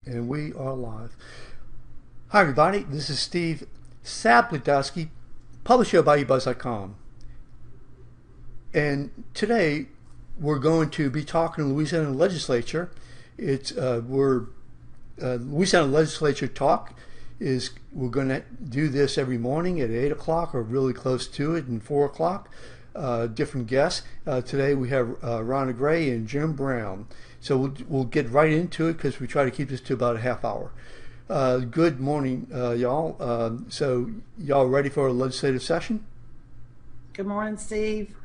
And we are live. Hi, everybody. This is Steve Sabludowsky, publisher of Bayoubuzz.com. And today we're going to be talking to Louisiana legislature. Louisiana legislature talk is we're going to do this every morning at 8 o'clock or really close to it, and 4 o'clock. Different guests. Today we have Rannah Gray and Jim Brown. So we'll get right into it because we try to keep this to about a half hour. Good morning, y'all. So y'all ready for a legislative session? Good morning, Steve.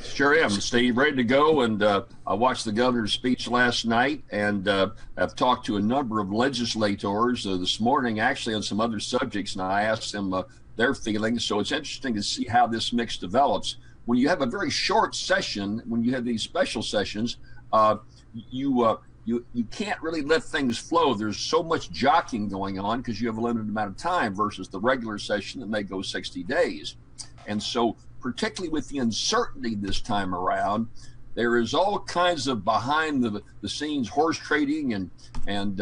Sure am, Steve. Ready to go. And I watched the governor's speech last night, and I've talked to a number of legislators this morning, actually on some other subjects, and I asked them their feelings. So it's interesting to see how this mix develops. When you have a very short session, when you have these special sessions, you can't really let things flow. There's so much jockeying going on because you have a limited amount of time versus the regular session that may go 60 days. And so particularly with the uncertainty this time around, there is all kinds of behind the scenes horse trading and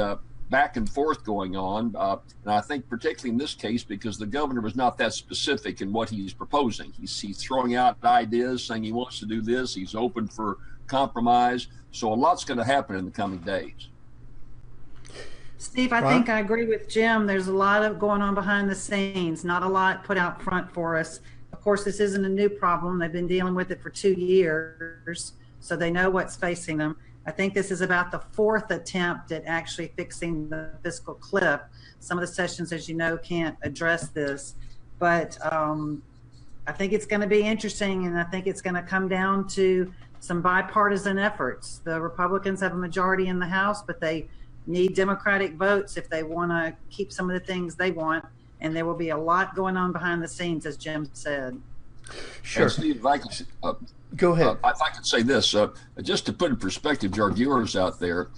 back and forth going on. And I think particularly in this case, because the governor was not that specific in what he's proposing. He's throwing out ideas, saying he wants to do this. He's open for compromise. So a lot's going to happen in the coming days. Steve, I think I agree with Jim. There's a lot of going on behind the scenes, not a lot put out front for us. Of course, this isn't a new problem. They've been dealing with it for 2 years, so they know what's facing them. I think this is about the fourth attempt at actually fixing the fiscal cliff. Some of the sessions, as you know, can't address this, but I think it's going to be interesting, and I think it's going to come down to some bipartisan efforts. The Republicans have a majority in the House, but they need Democratic votes if they want to keep some of the things they want. And there will be a lot going on behind the scenes, as Jim said. Sure. Steve, if I could, go ahead. If I could say this, just to put in perspective to our viewers out there,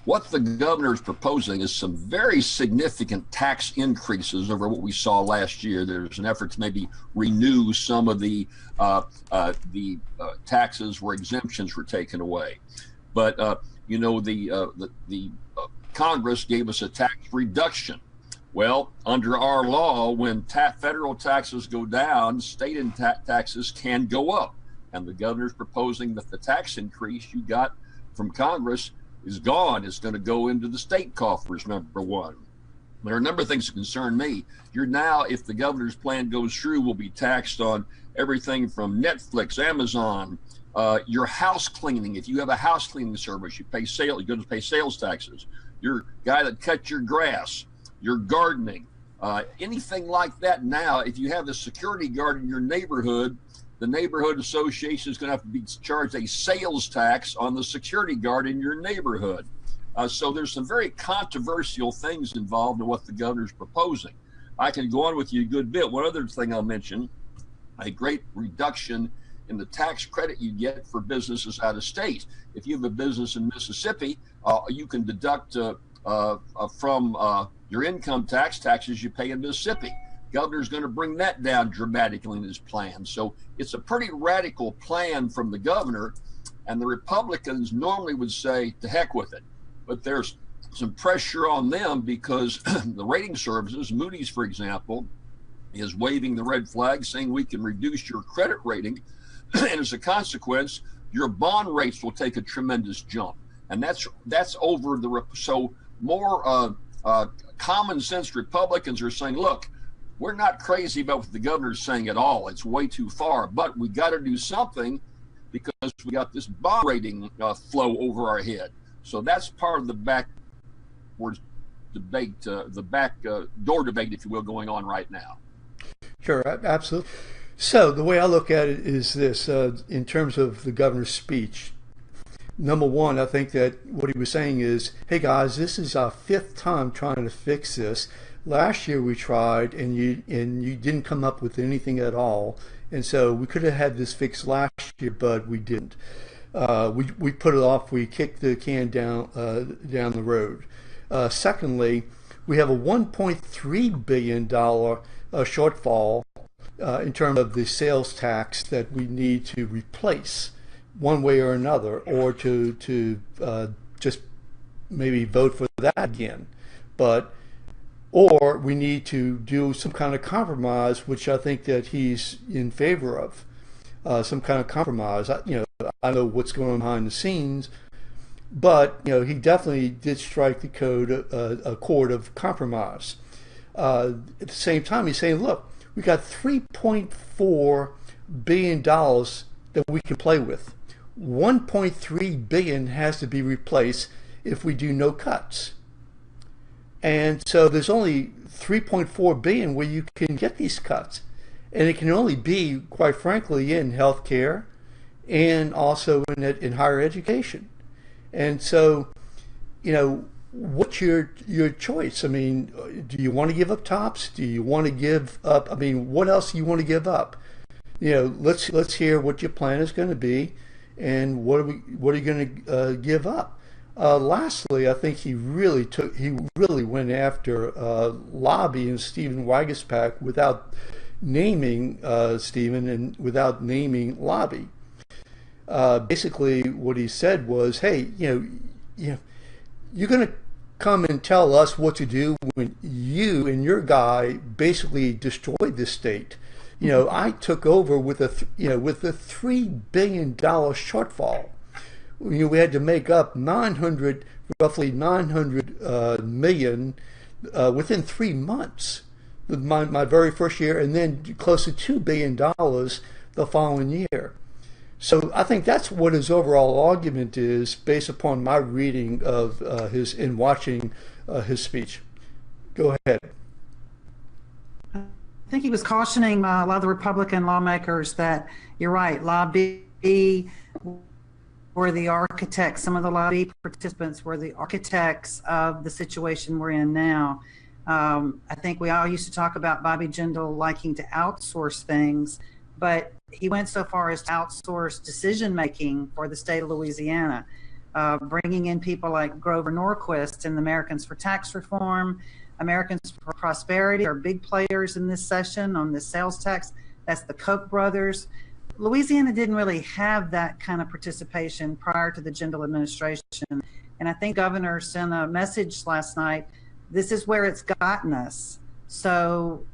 what the governor is proposing is some very significant tax increases over what we saw last year. There's an effort to maybe renew some of the taxes where exemptions were taken away. But the Congress gave us a tax reduction. Well, under our law, when federal taxes go down, state taxes can go up. And the governor's proposing that the tax increase you got from Congress is gone. It's going to go into the state coffers, number one. There are a number of things that concern me. You're now, if the governor's plan goes through, will be taxed on everything from Netflix, Amazon, your house cleaning. If you have a house cleaning service, you're going to pay sales taxes. Your guy that cuts your grass, your gardening, anything like that. Now, if you have a security guard in your neighborhood, the neighborhood association is going to have to be charged a sales tax on the security guard in your neighborhood. So there's some very controversial things involved in what the governor's proposing. I can go on with you a good bit. One other thing I'll mention, a great reduction in the tax credit you get for businesses out of state. If you have a business in Mississippi, you can deduct from your income taxes you pay in Mississippi. Governor's going to bring that down dramatically in his plan. So it's a pretty radical plan from the governor, and the Republicans normally would say, to heck with it. But there's some pressure on them because the rating services, Moody's, for example, is waving the red flag saying we can reduce your credit rating. And as a consequence, your bond rates will take a tremendous jump. And that's over so more common sense Republicans are saying, look, we're not crazy about what the governor's saying at all. It's way too far, but we got to do something because we got this bond rating flow over our head. So that's part of the backwards debate, the back door debate, if you will, going on right now. Sure, absolutely. So the way I look at it is this, in terms of the governor's speech. Number one, I think that what he was saying is, hey guys, this is our fifth time trying to fix this. Last year we tried and you didn't come up with anything at all. And so we could have had this fixed last year, but we didn't. We put it off, we kicked the can down the road. Secondly, we have a $1.3 billion shortfall in terms of the sales tax that we need to replace one way or another, or to just maybe vote for that again. But or we need to do some kind of compromise, which I think that he's in favor of. Some kind of compromise. I know what's going on behind the scenes, but he definitely did strike the a chord of compromise. At the same time, he's saying, look, we got $3.4 billion that we can play with. $1.3 billion has to be replaced if we do no cuts. And so there's only $3.4 billion where you can get these cuts. And it can only be, quite frankly, in healthcare and also in higher education. And so, what's your choice? I mean, do you want to give up TOPS? Do you want to give up? I mean, what else do you want to give up? Let's hear what your plan is going to be, and what are you going to give up? Lastly, I think he really went after LABI and Stephen Waguespack without naming Stephen and without naming LABI. Basically, what he said was, "Hey, you're going to come and tell us what to do when you and your guy basically destroyed the state. I took over with a $3 billion shortfall. We had to make up roughly 900 million within 3 months, my very first year, and then close to $2 billion the following year." So I think that's what his overall argument is, based upon my reading of and watching his speech. Go ahead. I think he was cautioning a lot of the Republican lawmakers that you're right, LABI were the architects. Some of the LABI participants were the architects of the situation we're in now. I think we all used to talk about Bobby Jindal liking to outsource things, but he went so far as to outsource decision-making for the state of Louisiana, bringing in people like Grover Norquist and the Americans for Tax Reform. Americans for Prosperity are big players in this session on the sales tax. That's the Koch brothers. Louisiana didn't really have that kind of participation prior to the Jindal administration. And I think Governor sent a message last night, this is where it's gotten us. So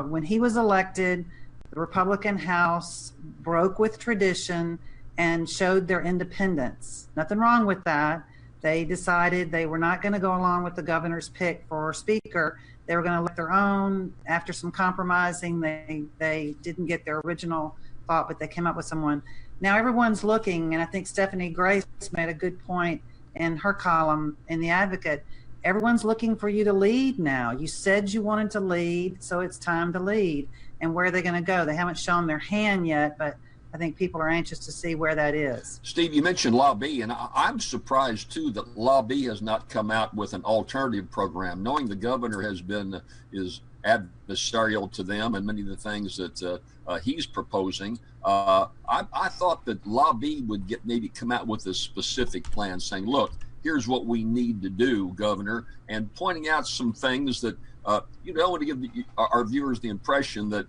when he was elected, the Republican House broke with tradition and showed their independence. Nothing wrong with that. They decided they were not going to go along with the governor's pick for speaker. They were going to elect their own. After some compromising, they didn't get their original thought, but they came up with someone. Now everyone's looking, and I think Stephanie Grace made a good point in her column in The Advocate. Everyone's looking for you to lead now. You said you wanted to lead, so it's time to lead. And where are they going to go? They haven't shown their hand yet, but I think people are anxious to see where that is. Steve, you mentioned LABI, and I'm surprised too that LABI has not come out with an alternative program, knowing the governor is adversarial to them and many of the things that he's proposing. I thought that LABI would maybe come out with a specific plan saying, look, here's what we need to do, Governor, and pointing out some things that you don't want to give our viewers the impression that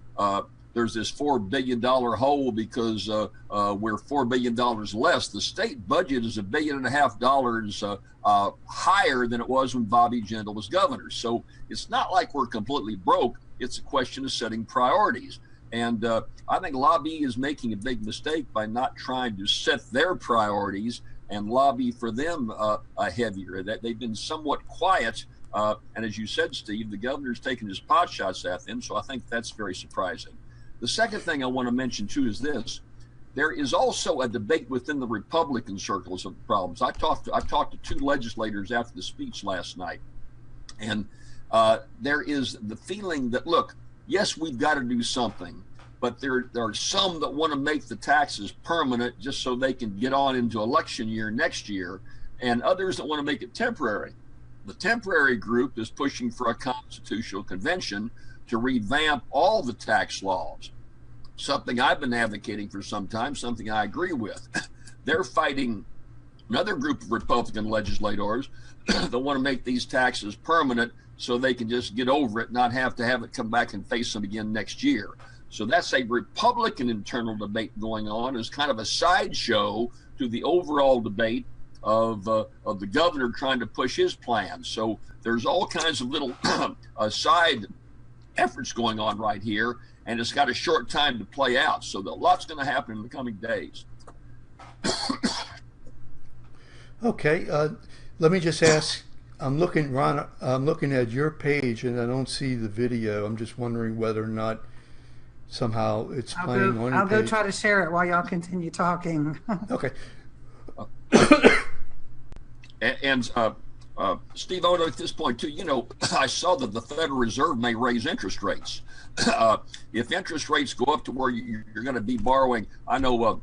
there's this $4 billion hole because we're $4 billion less. The state budget is $1.5 billion higher than it was when Bobby Jindal was governor. So it's not like we're completely broke. It's a question of setting priorities. And I think LABI is making a big mistake by not trying to set their priorities and lobby for them heavier. That they've been somewhat quiet. And as you said, Steve, the governor's taken his pot shots at them. So I think that's very surprising. The second thing I want to mention too is this. There is also a debate within the Republican circles of problems. I talked to two legislators after the speech last night, and there is the feeling that, look, yes, we've got to do something, but there are some that want to make the taxes permanent just so they can get on into election year next year, and others that want to make it temporary. The temporary group is pushing for a constitutional convention to revamp all the tax laws, something I've been advocating for some time, something I agree with. They're fighting another group of Republican legislators that want to make these taxes permanent so they can just get over it, not have to have it come back and face them again next year. So that's a Republican internal debate going on as kind of a sideshow to the overall debate of the governor trying to push his plan. So there's all kinds of little side efforts going on right here, and it's got a short time to play out. So a lot's going to happen in the coming days. Okay, let me just ask. I'm looking, Ron. I'm looking at your page, and I don't see the video. I'm just wondering whether or not somehow it's playing on your I'll go page. try to share it while y'all continue talking. Okay. And Steve, I would at this point too, you know, I saw that the Federal Reserve may raise interest rates. If interest rates go up to where you're going to be borrowing, I know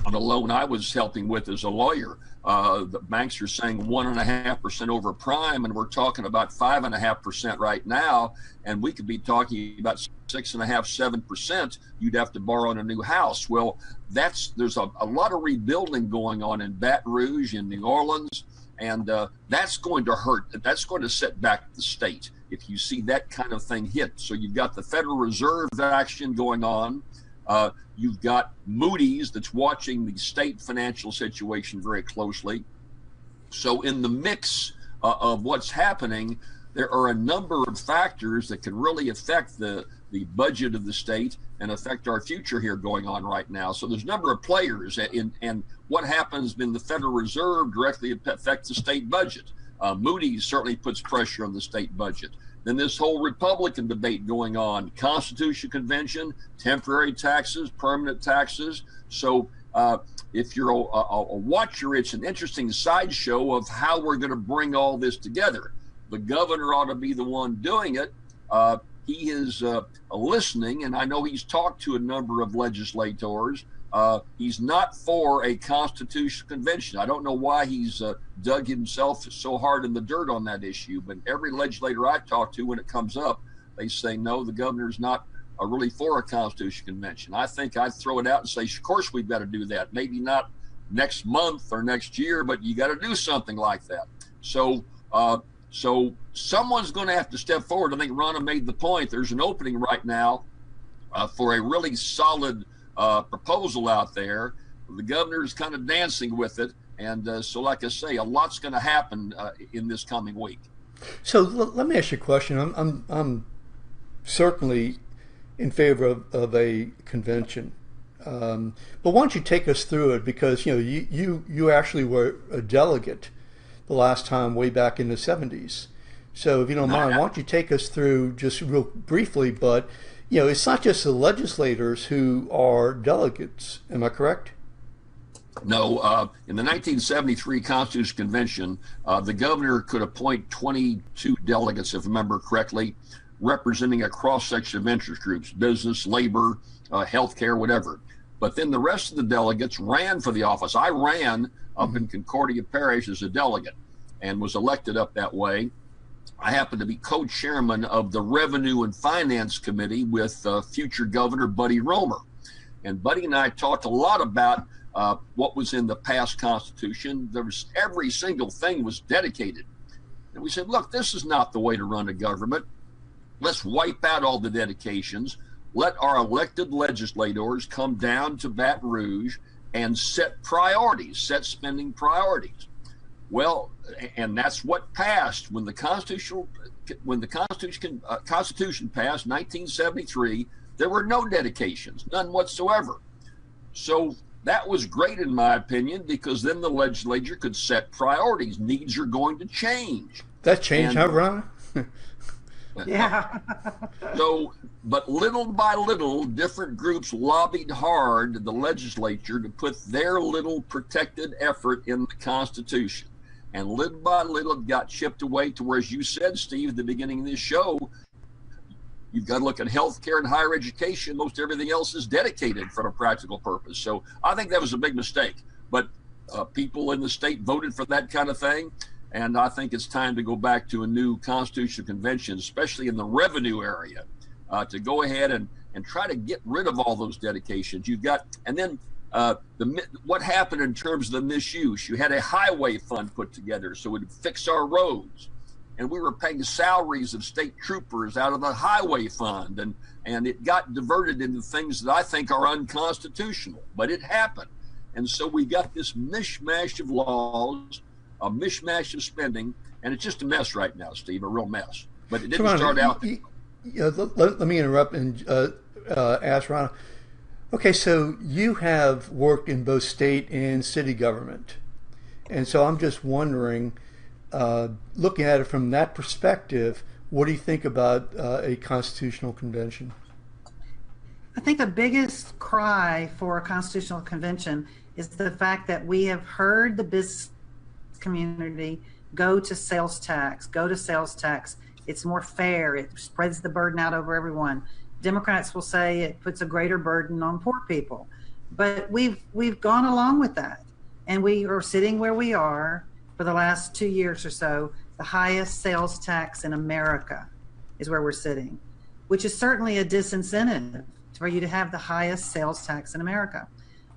on a loan I was helping with as a lawyer, the banks are saying 1.5% over prime, and we're talking about 5.5% right now, and we could be talking about 6.5%, 7%. You'd have to borrow on a new house. Well, there's a lot of rebuilding going on in Baton Rouge, in New Orleans, and that's going to hurt. That's going to set back the state if you see that kind of thing hit. So you've got the Federal Reserve action going on. You've got Moody's that's watching the state financial situation very closely. So in the mix of what's happening, there are a number of factors that can really affect the budget of the state and affect our future here going on right now. So there's a number of players, and what happens in the Federal Reserve directly affects the state budget. Moody's certainly puts pressure on the state budget. Then this whole Republican debate going on, Constitutional Convention, temporary taxes, permanent taxes. So if you're a watcher, it's an interesting sideshow of how we're going to bring all this together. The governor ought to be the one doing it. He is listening, and I know he's talked to a number of legislators. He's not for a constitutional convention. I don't know why he's dug himself so hard in the dirt on that issue, but every legislator I talk to, when it comes up, they say, no, the governor's not really for a constitutional convention. I think I'd throw it out and say, of course we've got to do that. Maybe not next month or next year, but you got to do something like that. So someone's going to have to step forward. I think Rannah made the point. There's an opening right now for a really solid proposal out there. The governor's kind of dancing with it, and so like I say, a lot's going to happen in this coming week. So let me ask you a question. I'm certainly in favor of a convention, but why don't you take us through it, because you actually were a delegate the last time way back in the 70s. So if you don't mind, why don't you take us through just real briefly, but it's not just the legislators who are delegates. Am I correct? No. In the 1973 Constitutional Convention, the governor could appoint 22 delegates, if I remember correctly, representing a cross-section of interest groups, business, labor, healthcare, whatever. But then the rest of the delegates ran for the office. I ran up in Concordia Parish as a delegate and was elected up that way. I happened to be co-chairman of the Revenue and Finance Committee with future Governor Buddy Roemer. And Buddy and I talked a lot about what was in the past Constitution. Every single thing was dedicated. And we said, look, this is not the way to run a government. Let's wipe out all the dedications. Let our elected legislators come down to Baton Rouge and set priorities, set spending priorities. Well, and that's what passed when the Constitution passed, 1973. There were no dedications, none whatsoever. So that was great in my opinion, because then the legislature could set priorities. Needs are going to change. That changed, huh, Rannah? Yeah. So, but little by little, different groups lobbied hard the legislature to put their little protected effort in the Constitution. And little by little, it got chipped away to where, as you said, Steve, at the beginning of this show, you've got to look at healthcare and higher education. Most everything else is dedicated for a practical purpose. So I think that was a big mistake. But people in the state voted for that kind of thing. And I think it's time to go back to a new constitutional convention, especially in the revenue area, to go ahead and try to get rid of all those dedications. You've got, and then what happened in terms of the misuse? You had a highway fund put together so it would fix our roads, and we were paying salaries of state troopers out of the highway fund, and it got diverted into things that I think are unconstitutional, but it happened. And so we got this mishmash of laws, a mishmash of spending, and it's just a mess right now, Steve, a real mess. But it didn't start out. Let me interrupt and ask Rannah. Okay, so you have worked in both state and city government. And so I'm just wondering, looking at it from that perspective, what do you think about a constitutional convention? I think the biggest cry for a constitutional convention is the fact that we have heard the business community go to sales tax. It's more fair. It spreads the burden out over everyone. Democrats will say it puts a greater burden on poor people. But we've gone along with that. And we are sitting where we are for the last 2 years or so. The highest sales tax in America is where we're sitting, which is certainly a disincentive for you to have the highest sales tax in America.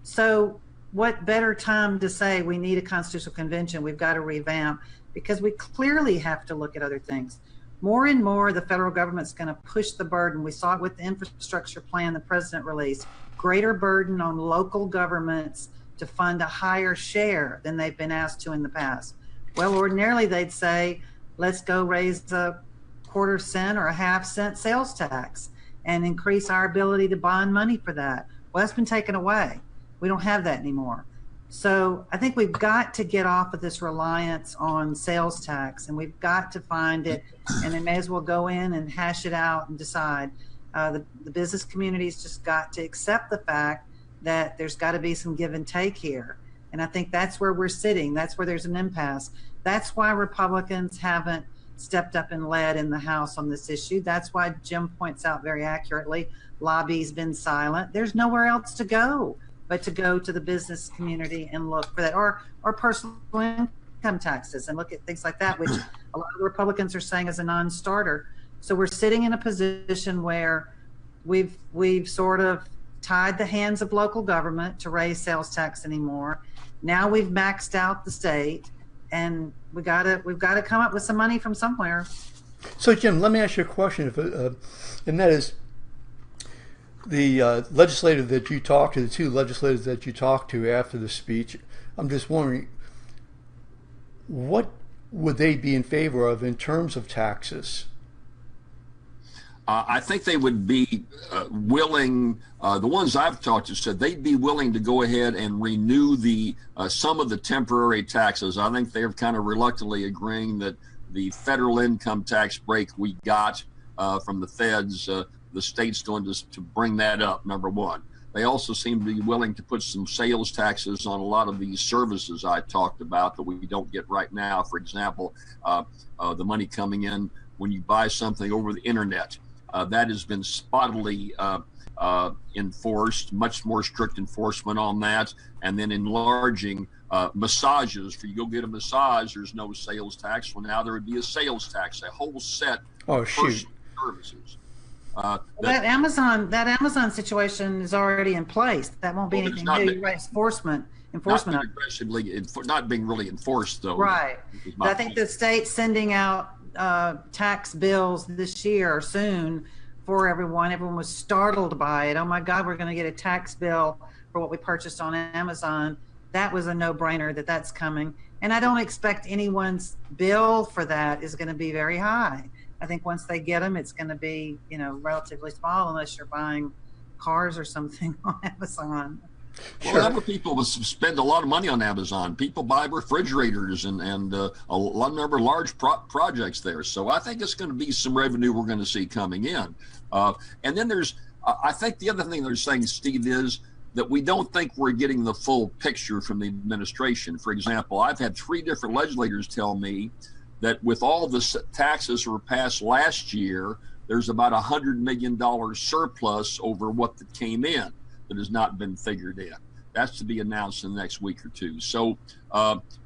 So what better time to say we need a constitutional convention, we've got to revamp, because we clearly have to look at other things. More and more, the federal government's going to push the burden. We saw it with the infrastructure plan the president released, greater burden on local governments to fund a higher share than they've been asked to in the past. Well, ordinarily they'd say, let's go raise a 1/4 cent or a 1/2 cent sales tax and increase our ability to bond money for that. Well, that's been taken away. We don't have that anymore. So I think we've got to get off of this reliance on sales tax, and we've got to find it, and they may as well go in and hash it out and decide. The business community's just got to accept the fact that there's got to be some give and take here. And I think that's where we're sitting. That's where there's an impasse. That's why Republicans haven't stepped up and led in the House on this issue. That's why Jim points out very accurately, LABI's been silent. There's nowhere else to go but to go to the business community and look for that, or personal income taxes and look at things like that, which a lot of Republicans are saying is a non-starter. So we're sitting in a position where we've sort of tied the hands of local government to raise sales tax anymore. Now we've maxed out the state, and we've got to come up with some money from somewhere. So Jim, let me ask you a question, and that is, the legislator that you talked to, the two legislators that you talked to after the speech, I'm just wondering, what would they be in favor of in terms of taxes? I think they would be willing, the ones I've talked to said they'd be willing to go ahead and renew some of the temporary taxes. I think they're kind of reluctantly agreeing that the federal income tax break we got from the feds, the state's going to bring that up, number one. They also seem to be willing to put some sales taxes on a lot of these services I talked about that we don't get right now. For example, the money coming in when you buy something over the internet. That has been spottily enforced, much more strict enforcement on that. And then enlarging massages. For you go get a massage, there's no sales tax. Well, now there would be a sales tax, a whole set of personal services. That Amazon situation is already in place. That won't be anything new. Right, enforcement. Not being really enforced, though. Right. I think the state's sending out tax bills this year or soon for everyone. Everyone was startled by it. Oh my God, we're going to get a tax bill for what we purchased on Amazon. That was a no-brainer that's coming. And I don't expect anyone's bill for that is going to be very high. I think once they get them, it's going to be, relatively small, unless you're buying cars or something on Amazon. Well, other people spend a lot of money on Amazon. People buy refrigerators and a lot number of large projects there. So I think it's going to be some revenue we're going to see coming in. And then I think the other thing they're saying, Steve, is that we don't think we're getting the full picture from the administration. For example, I've had 3 different legislators tell me that with all the taxes that were passed last year, there's about $100 million surplus over what came in that has not been figured in. That's to be announced in the next week or two. So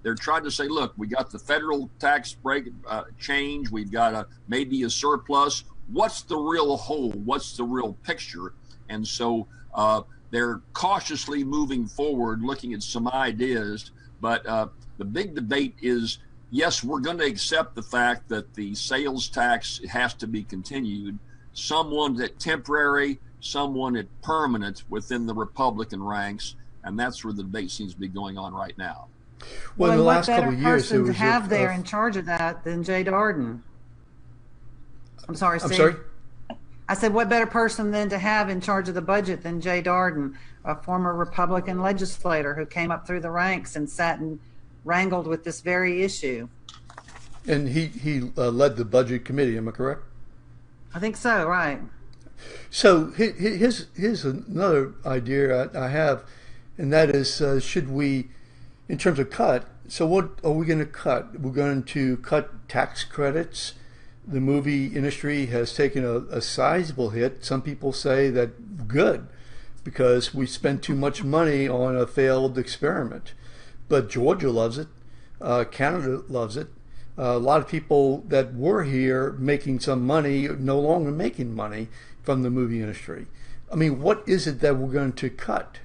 they're trying to say, look, we got the federal tax break change. We've got maybe a surplus. What's the real whole? What's the real picture? And so they're cautiously moving forward, looking at some ideas. But the big debate is, yes, we're going to accept the fact that the sales tax has to be continued. Some want it temporary, some want it permanent within the Republican ranks. And that's where the debate seems to be going on right now. Well, in the last couple of years, there was to have there in charge of that than Jay Darden. I'm sorry, Steve. I'm sorry? I said, what better person than to have in charge of the budget than Jay Darden, a former Republican legislator who came up through the ranks and sat and wrangled with this very issue. And he led the budget committee, am I correct? I think so, right. So here's another idea I have, and that is, should we, in terms of cut, so what are we going to cut? We're going to cut tax credits. The movie industry has taken a sizable hit. Some people say that good, because we spent too much money on a failed experiment. But Georgia loves it. Canada loves it. A lot of people that were here making some money are no longer making money from the movie industry. I mean, what is it that we're going to cut?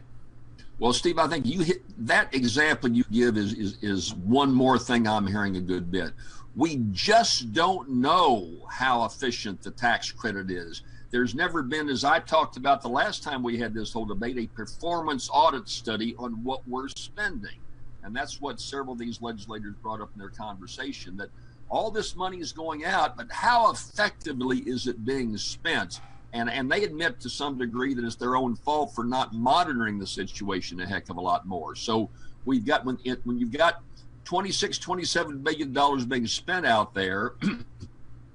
Well, Steve, I think you hit that example you give is one more thing I'm hearing a good bit. We just don't know how efficient the tax credit is. There's never been, as I talked about the last time we had this whole debate, a performance audit study on what we're spending. And that's what several of these legislators brought up in their conversation, that all this money is going out, but how effectively is it being spent? And they admit to some degree that it's their own fault for not monitoring the situation a heck of a lot more. So we've got, when you've got $27 billion being spent out there,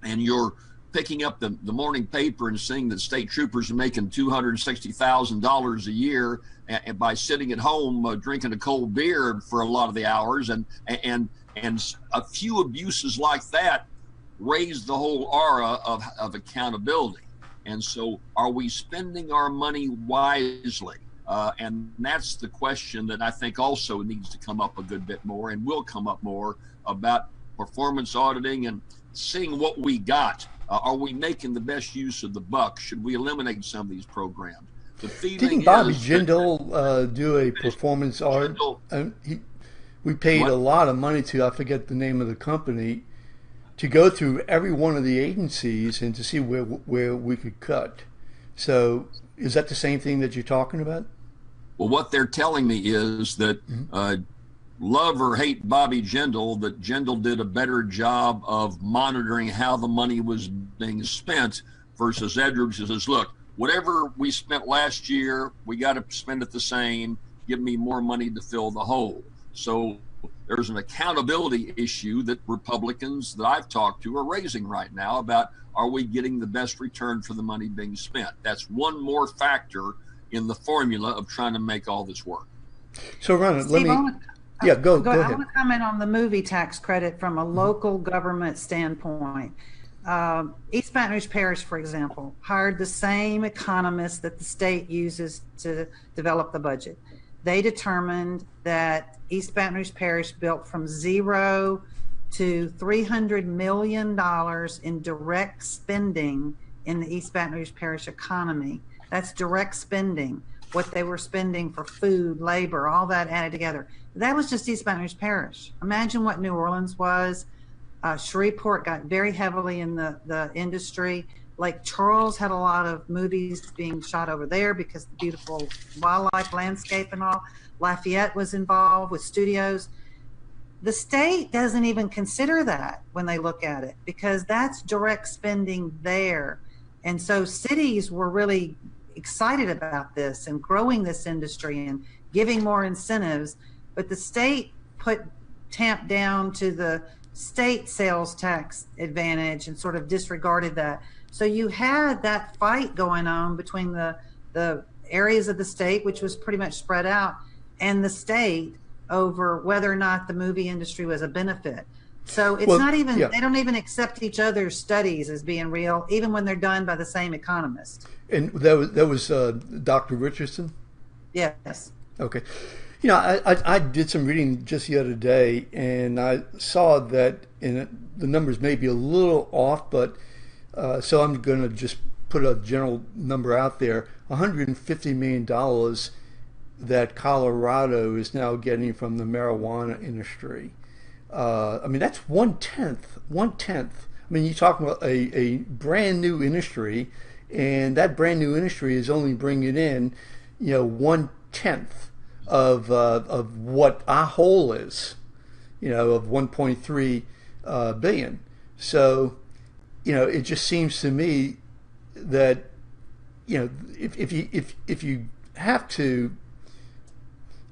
and you're picking up the morning paper and seeing that state troopers are making $260,000 a year and by sitting at home drinking a cold beer for a lot of the hours, and a few abuses like that raise the whole aura of accountability. And so, are we spending our money wisely? And that's the question that I think also needs to come up a good bit more, and will come up more, about performance auditing and seeing what we got. Are we making the best use of the buck? Should we eliminate some of these programs? The feeling Didn't Bobby Jindal do a performance audit? We paid a lot of money to, I forget the name of the company, to go through every one of the agencies and to see where we could cut. So is that the same thing that you're talking about? Well, what they're telling me is that love or hate Bobby Jindal, that Jindal did a better job of monitoring how the money was being spent versus Edwards, who says, look, whatever we spent last year, we got to spend it the same. Give me more money to fill the hole. So there's an accountability issue that Republicans that I've talked to are raising right now about, are we getting the best return for the money being spent? That's one more factor in the formula of trying to make all this work. So, Rannah, Steve, go ahead. I want to comment on the movie tax credit from a local government standpoint. East Baton Rouge Parish, for example, hired the same economists that the state uses to develop the budget. They determined that East Baton Rouge Parish built from $0 to $300 million in direct spending in the East Baton Rouge Parish economy. That's direct spending, what they were spending for food, labor, all that added together. That was just East Baton Rouge Parish. Imagine what New Orleans was. Shreveport got very heavily in the industry. Lake Charles had a lot of movies being shot over there because of the beautiful wildlife landscape and all. Lafayette was involved with studios. The state doesn't even consider that when they look at it, because that's direct spending there. And so cities were really excited about this and growing this industry and giving more incentives, but the state tamped down to the state sales tax advantage and sort of disregarded that. So you had that fight going on between the areas of the state, which was pretty much spread out, and the state over whether or not the movie industry was a benefit. So it's not even, they don't even accept each other's studies as being real, even when they're done by the same economist. And that was Dr. Richardson? Yes. Okay. You know, I did some reading just the other day, and I saw that the numbers may be a little off, but so I'm going to just put a general number out there. $150 million that Colorado is now getting from the marijuana industry. I mean, that's one-tenth. I mean, you're talking about a brand new industry, and that brand new industry is only bringing in, 1/10 of what our whole is, of 1.3 billion. So, it just seems to me that, if you have to,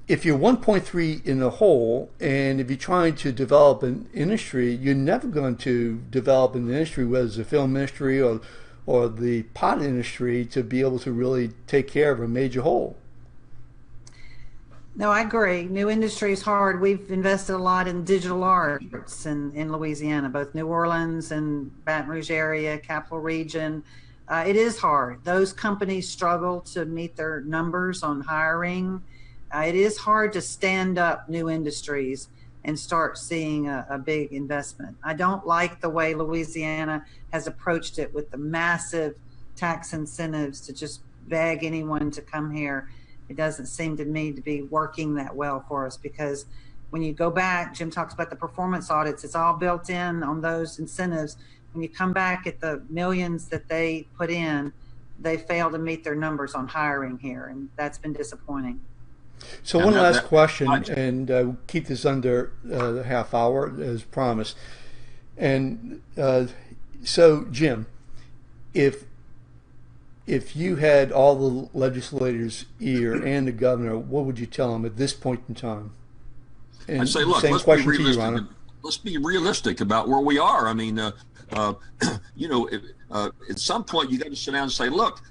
if you're 1.3 in the hole, and if you're trying to develop an industry, you're never going to develop an industry, whether it's the film industry or the pot industry, to be able to really take care of a major hole. No, I agree. New industry is hard. We've invested a lot in digital arts in Louisiana, both New Orleans and Baton Rouge area, Capital Region. It is hard. Those companies struggle to meet their numbers on hiring. It is hard to stand up new industries and start seeing a big investment. I don't like the way Louisiana has approached it with the massive tax incentives to just beg anyone to come here. It doesn't seem to me to be working that well for us, because when you go back, Jim talks about the performance audits, it's all built in on those incentives. When you come back at the millions that they put in, they fail to meet their numbers on hiring here, and that's been disappointing. So one last question, and keep this under the half hour as promised. And so, Jim, if you had all the legislators' ear and the governor, what would you tell them at this point in time? And I'd say, look, same let's be question to you, realistic. Rannah. Let's be realistic about where we are. I mean, at some point you got to sit down and say, look,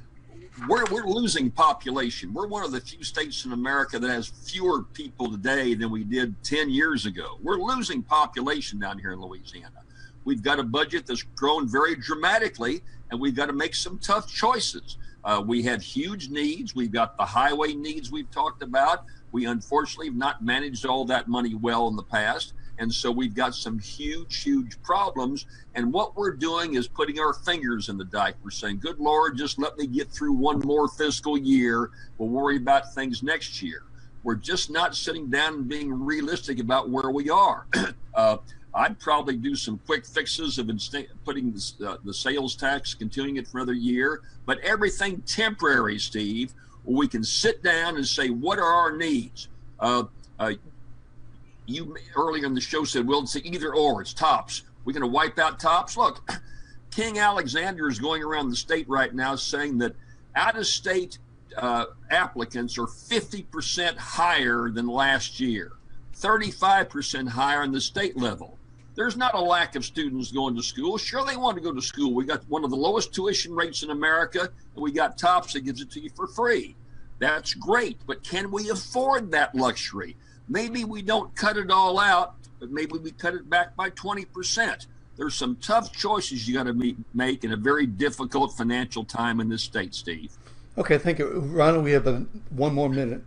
we're losing population. We're one of the few states in America that has fewer people today than we did 10 years ago. We're losing population down here in Louisiana. We've got a budget that's grown very dramatically, and we've got to make some tough choices. We have huge needs. We've got the highway needs we've talked about. We unfortunately have not managed all that money well in the past. And so we've got some huge problems. And what we're doing is putting our fingers in the dike. We're saying, good Lord, just let me get through one more fiscal year. We'll worry about things next year. We're just not sitting down and being realistic about where we are. I'd probably do some quick fixes of putting the sales tax, continuing it for another year, but everything temporary, Steve, where we can sit down and say, what are our needs? You earlier in the show said, well, it's either or, it's tops. We're going to wipe out tops. Look, King Alexander is going around the state right now saying that out-of-state applicants are 50% higher than last year, 35% higher on the state level. There's not a lack of students going to school. Sure, they want to go to school. We got one of the lowest tuition rates in America, and we got TOPS that gives it to you for free. That's great, but can we afford that luxury? Maybe we don't cut it all out, but maybe we cut it back by 20%. There's some tough choices you got to make in a very difficult financial time in this state, Steve. Okay, thank you. Rannah, we have one more minute.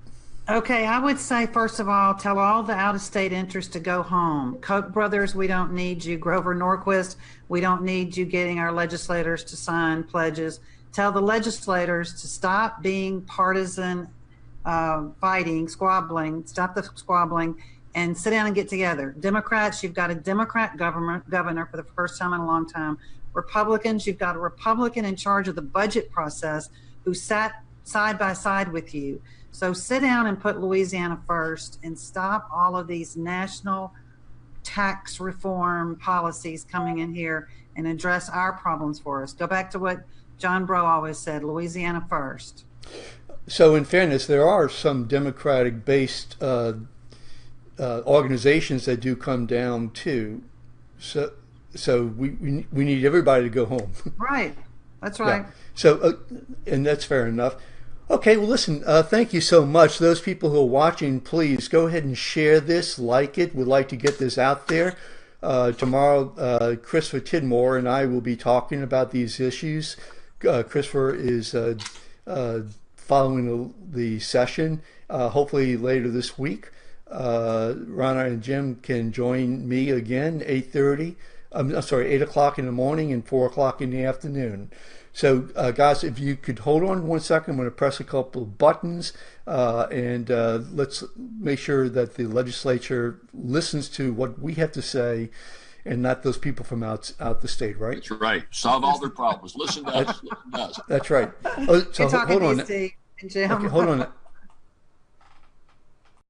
Okay, I would say, first of all, tell all the out-of-state interests to go home. Koch brothers, we don't need you. Grover Norquist, we don't need you getting our legislators to sign pledges. Tell the legislators to stop being partisan fighting, squabbling, stop the squabbling, and sit down and get together. Democrats, you've got a Democrat governor for the first time in a long time. Republicans, you've got a Republican in charge of the budget process who sat side by side with you. So sit down and put Louisiana first and stop all of these national tax reform policies coming in here and address our problems for us. Go back to what John Breaux always said, Louisiana first. So in fairness, there are some Democratic-based organizations that do come down too. So we need everybody to go home. Right. That's right. Yeah. So, and that's fair enough. Okay, well, listen, thank you so much. Those people who are watching, please go ahead and share this, like it. We'd like to get this out there. Tomorrow, Christopher Tidmore and I will be talking about these issues. Christopher is following the session, hopefully later this week. Rannah and Jim can join me again, 8 o'clock in the morning and 4 o'clock in the afternoon. So, guys, if you could hold on 1 second, I'm going to press a couple of buttons, and let's make sure that the legislature listens to what we have to say and not those people from out the state, right? That's right. Solve all their problems. Listen to us. Listen to us. That's right. So hold on. Steve and Jim. Okay, hold on.